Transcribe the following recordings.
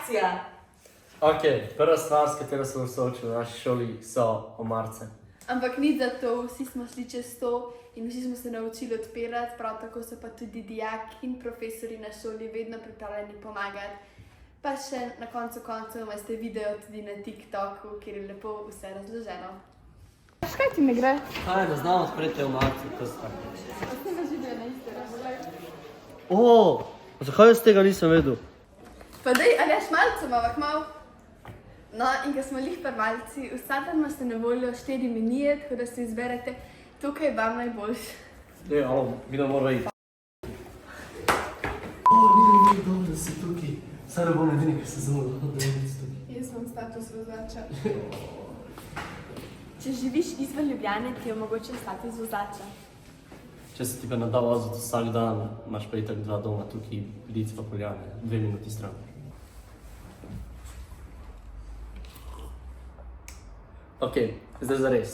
reakcija. Ok, prva stvar, s katero sem soočil v naši šoli, so omarice. Ampak ni za to, vsi smo šli čez to in vsi smo se naučili odpirati, prav tako so pa tudi dijaki in profesori na šoli vedno pripravljeni pomagati. Pa še na koncu koncev imate video tudi na TikToku, kjer je lepo vse razloženo. Kaj ti ne gre? Kaj, ne znam odpreti omarice, to sta. Snima video na Instagram, gledaj. Zakaj jaz tega nisem vedel? Pa dej, ali jaš malce malo, malo? No, in ko smo lih prvalci, vsak dan imate na voljo 4 menije, tako da si izberete tukaj vam najboljše. Dej, alo, mi da moramo iti. Ni dobro, da si tukaj. Saj ne bom edini, ki se zamudil, da bom tukaj. Jaz imam status vozača. Če živiš izven Ljubljane, ti je omogočen status vozača. Če se ti pa ne da voziti vsak dan, imaš pa itak 2 doma tukaj, Lic pa Poljane, 2 minuti stran. Ok, zdaj zares.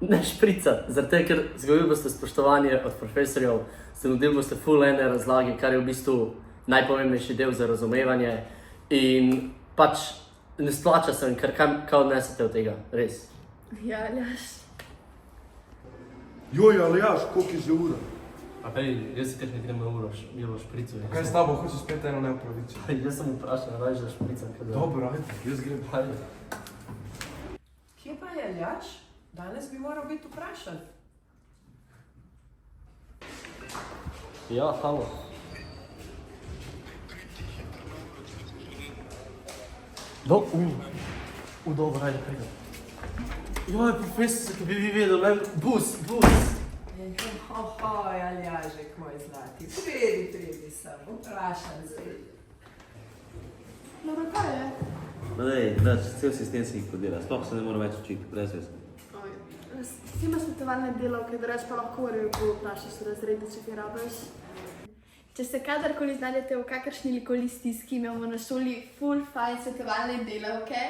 Ne šprica, zaradi tega, ker zgubili boste spoštovanje od profesorjev, nudili boste ful ene razlage, kar je v bistvu najpomembnejši del za razumevanje in pač ne splača se, ker kaj odnesete od tega, res. Ja, Aljaš. Joj, Aljaš, koliko je že ura? Pa pej, jaz si kar ne grem na uro, bilo šprico. Kaj s tabo, hočeš spet eno neopravičo? Jaz sem vprašal, raje za špricam, kaj da. Dobro, ajde, jaz grem. Ajde. Kje pa je Aljaš? Danes bi moral biti vprašan. Ja, halo. Dobro, ajde, pridem. Joj, profesor, ko bi vi vedel, ne, bus. Ohoj, Aljažek, moj zlati. Pridi sem, vprašan se. No, kaj je? Dej, dač, cel sistem si jih podela, sploh se ne moram več učiti, brez veze. Ti imaš svetovalne delavke, da reč pa lahko vprašaš v razredu, če kaj rabiš. Če se kadarkoli znajdete v kakršnikoli stiski, imamo na šoli ful fajn svetovalne delavke,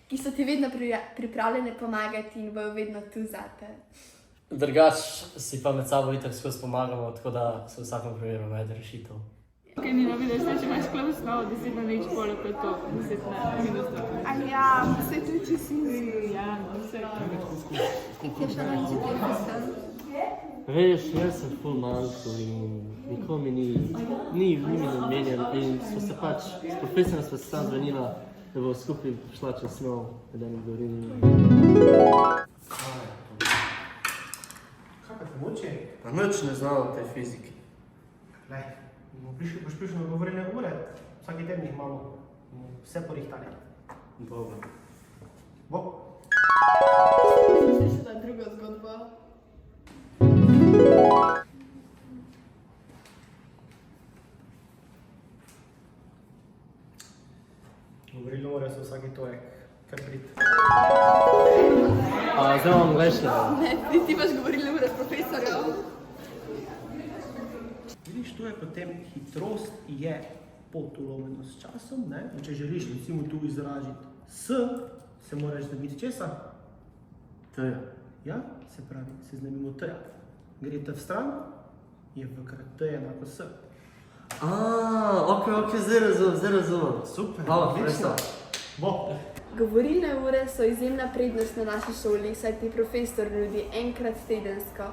ki so ti vedno pripravljene pomagati in bojo vedno tu zate. Drugač si pa med sabo itak skozi pomagamo, tako da se v vsakem primeru najde rešitev. Kaj ni navidel, če imaš klavosnovo 10 na nič, polo pa to 10 na minus 2. A ja, vse tu če si Ja, no, vse. je še več četrta. Veš, jaz sem ful manjko in nikoli ni mi namenjen in smo se pač, s profesorjem smo se sam zvenila, da bo skupaj šla čez snov, da ne govorim. Kaj pa te moči? Pa nič ne znam te fizike. Glej, boš prišel na govorene ure, vsaki teden jih imamo, vse porihtane. Dobro. Bo. Slišala še drugo zgodbo. Govorili morajo se vsaki torek, kar prid. Zdaj vam gledajte. Ne, ti baš govorili ure s profesorjem. Vidiš, tu je potem hitrost je potulovljeno s časom, ne? In če želiš recimo tu izražiti s, se moraš znamiti česa? T. Ja, se pravi, se znamimo t-ja. Gre t v stran, je v krat t enako s. Ok, zdaj razumem. Super, Hvala, odlično. profesor. Bo. Govorilne ure so izjemna prednost na naši šoli, saj ti profesor nudi enkrat tedensko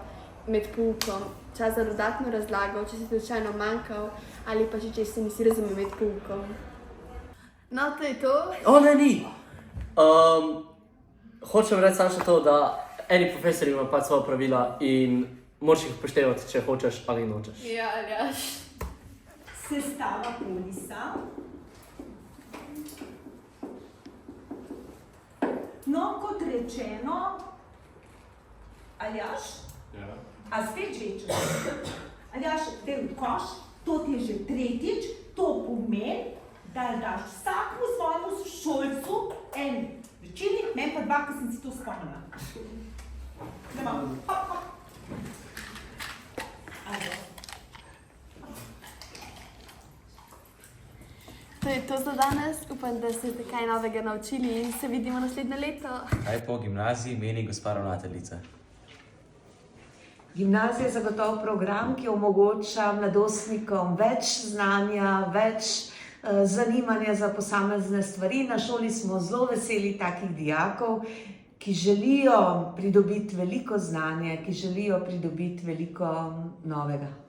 med poukom čas za dodatno razlago, če si slučajno manjkal ali pa če se nisi razumel med poukom. No, to je to. Ne, ni. Hočem reči samo še to, da eni profesori imajo pač svoja pravila in moraš jih upoštevati, če hočeš ali nočeš. Ja, Aljaš. Sestava polisa. No, kot rečeno, Aljaš, a spet žečeš? Aljaš, del koš, to ti je že tretjič, to pomeni, da daš vsakmu svojemu šolcu en večernik, meni pa 2, ko sem si to spomnila. Gremo, hop. Ajde. To je to za danes. Upam, da ste kaj novega naučili in se vidimo naslednje leto. Kaj po gimnaziji meni gospa ravnateljica? Gimnazija je zagotovo program, ki omogoča mladostnikom več znanja, več zanimanja za posamezne stvari. Na šoli smo zelo veseli takih dijakov, ki želijo pridobiti veliko znanja, ki želijo pridobiti veliko novega.